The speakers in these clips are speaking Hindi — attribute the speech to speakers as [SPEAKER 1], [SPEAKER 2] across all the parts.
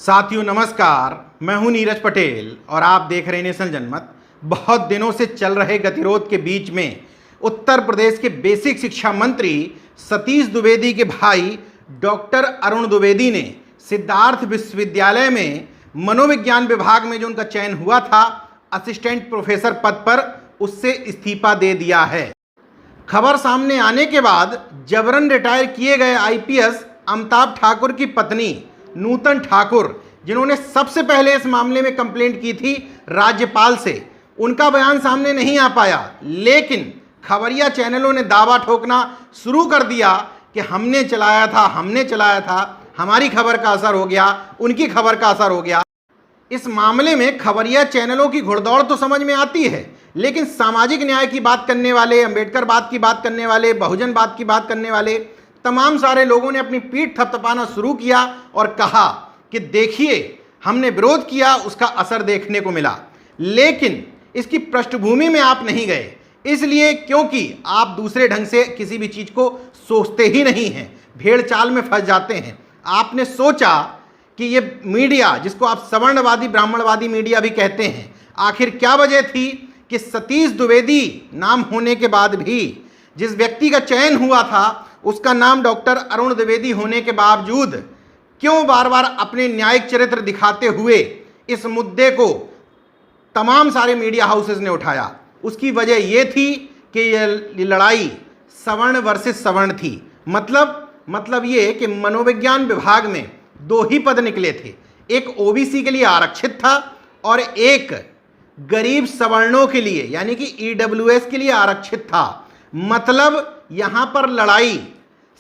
[SPEAKER 1] साथियों नमस्कार, मैं हूं नीरज पटेल और आप देख रहे हैं नेशनल जनमत। बहुत दिनों से चल रहे गतिरोध के बीच में उत्तर प्रदेश के बेसिक शिक्षा मंत्री सतीश द्विवेदी के भाई डॉक्टर अरुण द्विवेदी ने सिद्धार्थ विश्वविद्यालय में मनोविज्ञान विभाग में जो उनका चयन हुआ था असिस्टेंट प्रोफेसर पद पर, उससे इस्तीफा दे दिया है। खबर सामने आने के बाद जबरन रिटायर किए गए आईपीएस अमिताभ ठाकुर की पत्नी नूतन ठाकुर, जिन्होंने सबसे पहले इस मामले में कंप्लेंट की थी राज्यपाल से, उनका बयान सामने नहीं आ पाया। लेकिन खबरिया चैनलों ने दावा ठोकना शुरू कर दिया कि हमने चलाया था, हमारी खबर का असर हो गया, उनकी खबर का असर हो गया। इस मामले में खबरिया चैनलों की घुड़दौड़ तो समझ में आती है, लेकिन सामाजिक न्याय की बात करने वाले, अंबेडकर बात की बात करने वाले, बहुजन बात की बात करने वाले तमाम सारे लोगों ने अपनी पीठ थपथपाना शुरू किया और कहा कि देखिए हमने विरोध किया, उसका असर देखने को मिला। लेकिन इसकी पृष्ठभूमि में आप नहीं गए, इसलिए क्योंकि आप दूसरे ढंग से किसी भी चीज़ को सोचते ही नहीं हैं, भेड़ चाल में फंस जाते हैं। आपने सोचा कि ये मीडिया, जिसको आप सवर्णवादी ब्राह्मणवादी मीडिया भी कहते हैं, आखिर क्या वजह थी कि सतीश द्विवेदी नाम होने के बाद भी जिस व्यक्ति का चयन हुआ था उसका नाम डॉक्टर अरुण द्विवेदी होने के बावजूद क्यों बार बार अपने न्यायिक चरित्र दिखाते हुए इस मुद्दे को तमाम सारे मीडिया हाउसेस ने उठाया। उसकी वजह यह थी कि यह लड़ाई सवर्ण वर्सेस सवर्ण थी। मतलब ये कि मनोविज्ञान विभाग में दो ही पद निकले थे, एक ओबीसी के लिए आरक्षित था और एक गरीब सवर्णों के लिए यानी कि ईडब्ल्यूएस के लिए आरक्षित था। मतलब यहां पर लड़ाई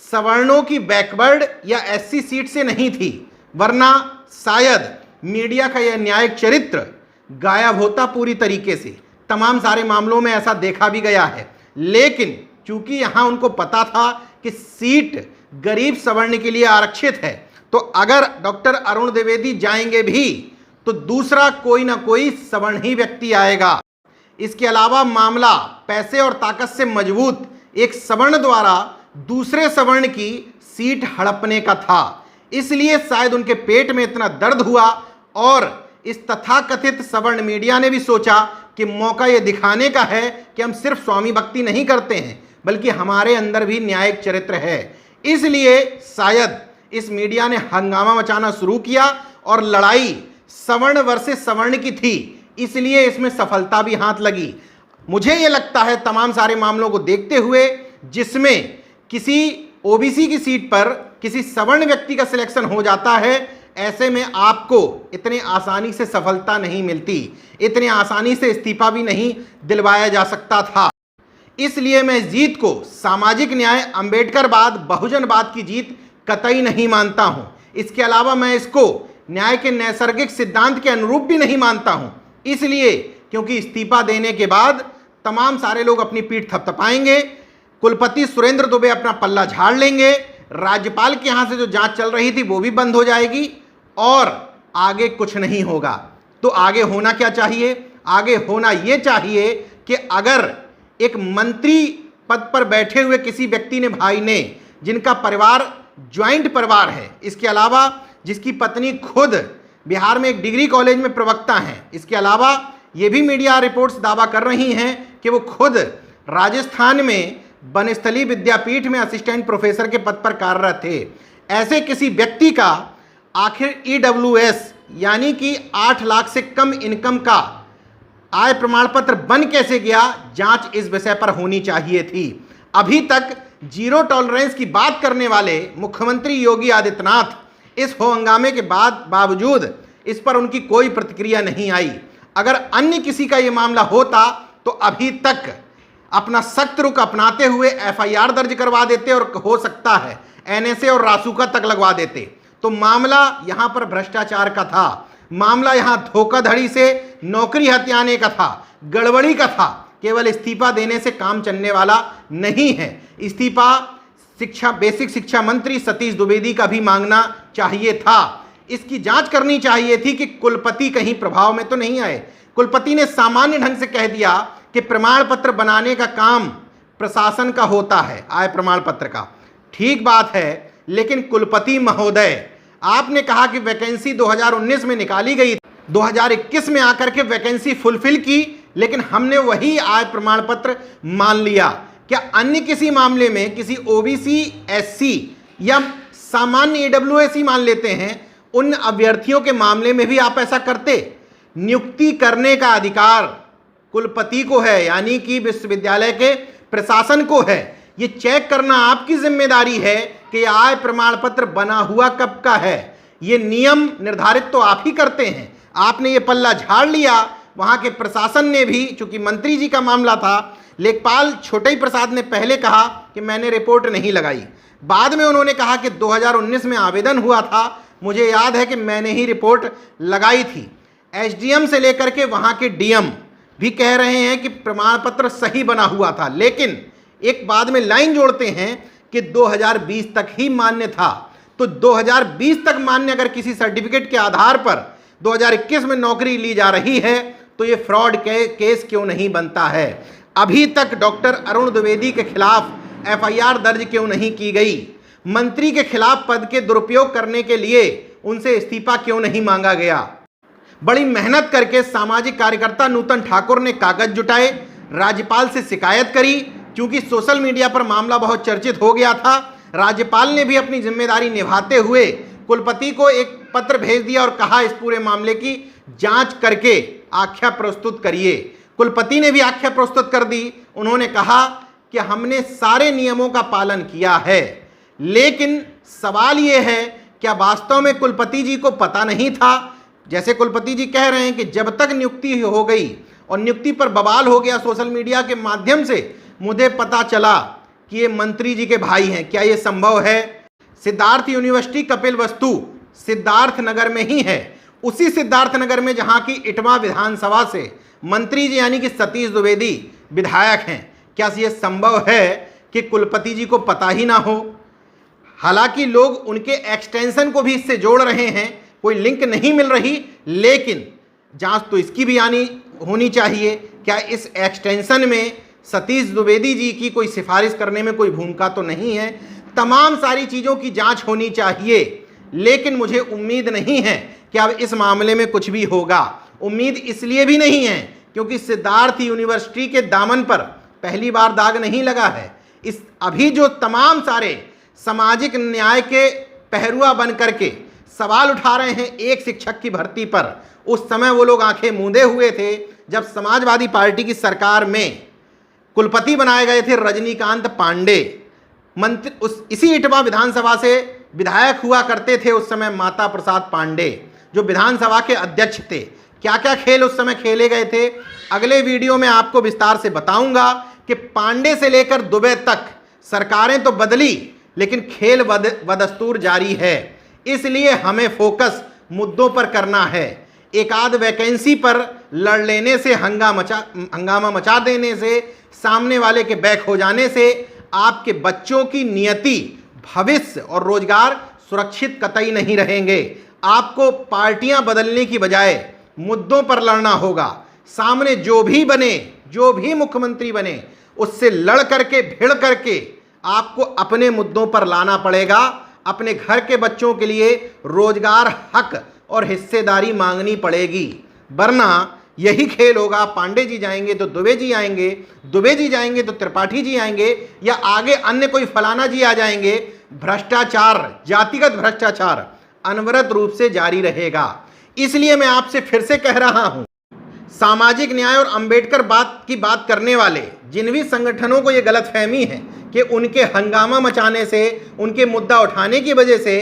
[SPEAKER 1] सवर्णों की बैकवर्ड या एससी सीट से नहीं थी, वरना शायद मीडिया का यह न्यायिक चरित्र गायब होता पूरी तरीके से। तमाम सारे मामलों में ऐसा देखा भी गया है, लेकिन चूंकि यहां उनको पता था कि सीट गरीब सवर्ण के लिए आरक्षित है, तो अगर डॉक्टर अरुण द्विवेदी जाएंगे भी तो दूसरा कोई ना कोई सवर्ण ही व्यक्ति आएगा। इसके अलावा मामला पैसे और ताकत से मजबूत एक सवर्ण द्वारा दूसरे सवर्ण की सीट हड़पने का था। इसलिए शायद उनके पेट में इतना दर्द हुआ और इस तथाकथित सवर्ण मीडिया ने भी सोचा कि मौका यह दिखाने का है कि हम सिर्फ स्वामी भक्ति नहीं करते हैं, बल्कि हमारे अंदर भी न्यायिक चरित्र है। इसलिए शायद इस मीडिया ने हंगामा मचाना शुरू किया और लड़ाई सवर्ण वर्सेस सवर्ण की थी, इसलिए इसमें सफलता भी हाथ लगी। मुझे यह लगता है तमाम सारे मामलों को देखते हुए, जिसमें किसी ओबीसी की सीट पर किसी सवर्ण व्यक्ति का सिलेक्शन हो जाता है, ऐसे में आपको इतने आसानी से सफलता नहीं मिलती, इतने आसानी से इस्तीफा भी नहीं दिलवाया जा सकता था। इसलिए मैं इस जीत को सामाजिक न्याय, अंबेडकरवाद, बहुजनवाद की जीत कतई नहीं मानता हूं। इसके अलावा मैं इसको न्याय के नैसर्गिक सिद्धांत के अनुरूप भी नहीं मानता हूं, इसलिए क्योंकि इस्तीफा देने के बाद तमाम सारे लोग अपनी पीठ थपथपाएंगे, कुलपति सुरेंद्र दुबे अपना पल्ला झाड़ लेंगे, राज्यपाल के यहाँ से जो जांच चल रही थी वो भी बंद हो जाएगी और आगे कुछ नहीं होगा। तो आगे होना क्या चाहिए? आगे होना ये चाहिए कि अगर एक मंत्री पद पर बैठे हुए किसी व्यक्ति ने, भाई ने, जिनका परिवार ज्वाइंट परिवार है, इसके अलावा जिसकी पत्नी खुद बिहार में एक डिग्री कॉलेज में प्रवक्ता हैं, इसके अलावा ये भी मीडिया रिपोर्ट्स दावा कर रही हैं कि वो खुद राजस्थान में बनस्थली विद्यापीठ में असिस्टेंट प्रोफेसर के पद पर कार्यरत थे, ऐसे किसी व्यक्ति का आखिर ईडब्ल्यूएस यानी कि 8 लाख से कम इनकम का आय प्रमाण पत्र बन कैसे गया? जांच इस विषय पर होनी चाहिए थी। अभी तक जीरो टॉलरेंस की बात करने वाले मुख्यमंत्री योगी आदित्यनाथ इस हो हंगामे के बावजूद इस पर उनकी कोई प्रतिक्रिया नहीं आई। अगर अन्य किसी का ये मामला होता तो अभी तक अपना सख्त रुख अपनाते हुए एफआईआर दर्ज करवा देते और हो सकता है एनएसए और रासुका तक लगवा देते। तो मामला यहां पर भ्रष्टाचार का था, मामला यहां धोखाधड़ी से नौकरी हथियाने का था, गड़बड़ी का था। केवल इस्तीफा देने से काम चलने वाला नहीं है। इस्तीफा बेसिक शिक्षा मंत्री सतीश द्विवेदी का भी मांगना चाहिए था। इसकी जांच करनी चाहिए थी कि कुलपति कहीं प्रभाव में तो नहीं आए। कुलपति ने सामान्य ढंग से कह दिया कि प्रमाण पत्र बनाने का काम प्रशासन का होता है, आय प्रमाण पत्र का। ठीक बात है, लेकिन कुलपति महोदय आपने कहा कि वैकेंसी 2019 में निकाली गई, 2021 में आकर के वैकेंसी फुलफिल की, लेकिन हमने वही आय प्रमाण पत्र मान लिया। क्या अन्य किसी मामले में किसी ओबीसी, एससी या सामान्य ईडब्ल्यूएस ही मान लेते हैं, उन अभ्यर्थियों के मामले में भी आप ऐसा करते? नियुक्ति करने का अधिकार कुलपति को है, यानी कि विश्वविद्यालय के प्रशासन को है। ये चेक करना आपकी जिम्मेदारी है कि आय प्रमाण पत्र बना हुआ कब का है। ये नियम निर्धारित तो आप ही करते हैं। आपने ये पल्ला झाड़ लिया। वहां के प्रशासन ने भी, चूंकि मंत्री जी का मामला था, लेखपाल छोटे प्रसाद ने पहले कहा कि मैंने रिपोर्ट नहीं लगाई। बाद में उन्होंने कहा कि 2019 में आवेदन हुआ था, मुझे याद है कि मैंने ही रिपोर्ट लगाई थी। एसडीएम से लेकर के वहां के डीएम भी कह रहे हैं कि प्रमाण पत्र सही बना हुआ था, लेकिन एक बाद में लाइन जोड़ते हैं कि 2020 तक ही मान्य था। तो 2020 तक मान्य अगर किसी सर्टिफिकेट के आधार पर 2021 में नौकरी ली जा रही है, तो ये फ्रॉड केस क्यों नहीं बनता है? अभी तक डॉक्टर अरुण द्विवेदी के खिलाफ एफआईआर दर्ज क्यों नहीं की गई? मंत्री के खिलाफ पद के दुरुपयोग करने के लिए उनसे इस्तीफा क्यों नहीं मांगा गया? बड़ी मेहनत करके सामाजिक कार्यकर्ता नूतन ठाकुर ने कागज जुटाए, राज्यपाल से शिकायत करी। क्योंकि सोशल मीडिया पर मामला बहुत चर्चित हो गया था, राज्यपाल ने भी अपनी जिम्मेदारी निभाते हुए कुलपति को एक पत्र भेज दिया और कहा इस पूरे मामले की जांच करके आख्या प्रस्तुत करिए। कुलपति ने भी आख्या प्रस्तुत कर दी। उन्होंने कहा कि हमने सारे नियमों का पालन किया है, लेकिन सवाल यह है क्या वास्तव में कुलपति जी को पता नहीं था? जैसे कुलपति जी कह रहे हैं कि जब तक नियुक्ति हो गई और नियुक्ति पर बवाल हो गया सोशल मीडिया के माध्यम से, मुझे पता चला कि ये मंत्री जी के भाई हैं। क्या ये संभव है? सिद्धार्थ यूनिवर्सिटी कपिलवस्तु सिद्धार्थ नगर में ही है, उसी सिद्धार्थ नगर में जहां की इटवा विधानसभा से मंत्री जी यानी कि सतीश द्विवेदी विधायक हैं। क्या ये संभव है कि कुलपति जी को पता ही ना हो? हालांकि लोग उनके एक्सटेंशन को भी इससे जोड़ रहे हैं, कोई लिंक नहीं मिल रही, लेकिन जांच तो इसकी भी होनी चाहिए। क्या इस एक्सटेंशन में सतीश द्विवेदी जी की कोई सिफारिश करने में कोई भूमिका तो नहीं है? तमाम सारी चीज़ों की जांच होनी चाहिए, लेकिन मुझे उम्मीद नहीं है कि अब इस मामले में कुछ भी होगा। उम्मीद इसलिए भी नहीं है क्योंकि सिद्धार्थ यूनिवर्सिटी के दामन पर पहली बार दाग नहीं लगा है। इस अभी जो तमाम सारे सामाजिक न्याय के पहरुआ बन करके सवाल उठा रहे हैं एक शिक्षक की भर्ती पर, उस समय वो लोग आंखें मूंदे हुए थे जब समाजवादी पार्टी की सरकार में कुलपति बनाए गए थे रजनीकांत पांडे। मंत्री इसी इटवा विधानसभा से विधायक हुआ करते थे उस समय माता प्रसाद पांडे, जो विधानसभा के अध्यक्ष थे। क्या क्या खेल उस समय खेले गए थे, अगले वीडियो में आपको विस्तार से बताऊंगा कि पांडे से लेकर दुबे तक सरकारें तो बदली, लेकिन खेल बदस्तूर जारी है। इसलिए हमें फोकस मुद्दों पर करना है। एक आध वैकेंसी पर लड़ लेने से, हंगामा मचा देने से, सामने वाले के बैक हो जाने से आपके बच्चों की नियति, भविष्य और रोजगार सुरक्षित कतई नहीं रहेंगे। आपको पार्टियां बदलने की बजाय मुद्दों पर लड़ना होगा। सामने जो भी बने, जो भी मुख्यमंत्री बने, उससे लड़ करके, भिड़ करके आपको अपने मुद्दों पर लाना पड़ेगा। अपने घर के बच्चों के लिए रोजगार, हक और हिस्सेदारी मांगनी पड़ेगी, वरना यही खेल होगा। पांडे जी जाएंगे तो दुबे जी आएंगे, दुबे जी जाएंगे तो त्रिपाठी जी आएंगे, या आगे अन्य कोई फलाना जी आ जाएंगे। भ्रष्टाचार, जातिगत भ्रष्टाचार अनवरत रूप से जारी रहेगा। इसलिए मैं आपसे फिर से कह रहा हूं, सामाजिक न्याय और अंबेडकर की बात करने वाले जिन भी संगठनों को यह गलतफहमी है कि उनके हंगामा मचाने से, उनके मुद्दा उठाने की वजह से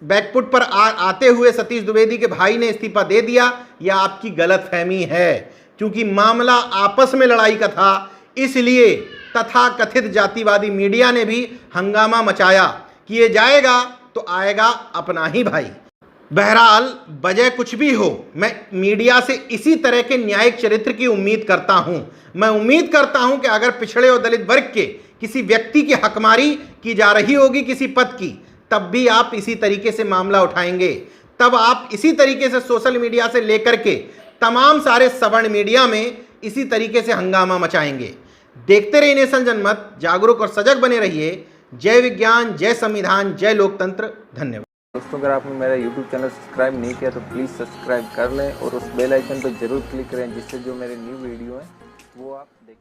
[SPEAKER 1] बैकफुट पर आते हुए सतीश द्विवेदी के भाई ने इस्तीफा दे दिया, यह आपकी गलतफहमी है। क्योंकि मामला आपस में लड़ाई का था, इसलिए तथाकथित जातिवादी मीडिया ने भी हंगामा मचाया कि ये जाएगा तो आएगा अपना ही भाई। बहरहाल, वजह कुछ भी हो, मैं मीडिया से इसी तरह के न्यायिक चरित्र की उम्मीद करता हूं। मैं उम्मीद करता हूं कि अगर पिछड़े और दलित वर्ग के किसी व्यक्ति की हकमारी की जा रही होगी किसी पद की, तब भी आप इसी तरीके से मामला उठाएंगे। तब आप इसी तरीके से सोशल मीडिया से लेकर के तमाम सारे सवर्ण मीडिया में इसी तरीके से हंगामा मचाएंगे। देखते रहिए नेशन जनमत, जागरूक और सजग बने रहिए। जय विज्ञान, जय संविधान, जय लोकतंत्र। धन्यवाद।
[SPEAKER 2] दोस्तों अगर आपने मेरा YouTube चैनल सब्सक्राइब नहीं किया तो प्लीज़ सब्सक्राइब कर लें और उस बेल आइकन पर ज़रूर क्लिक करें जिससे जो मेरे न्यू वीडियो हैं वो आप देख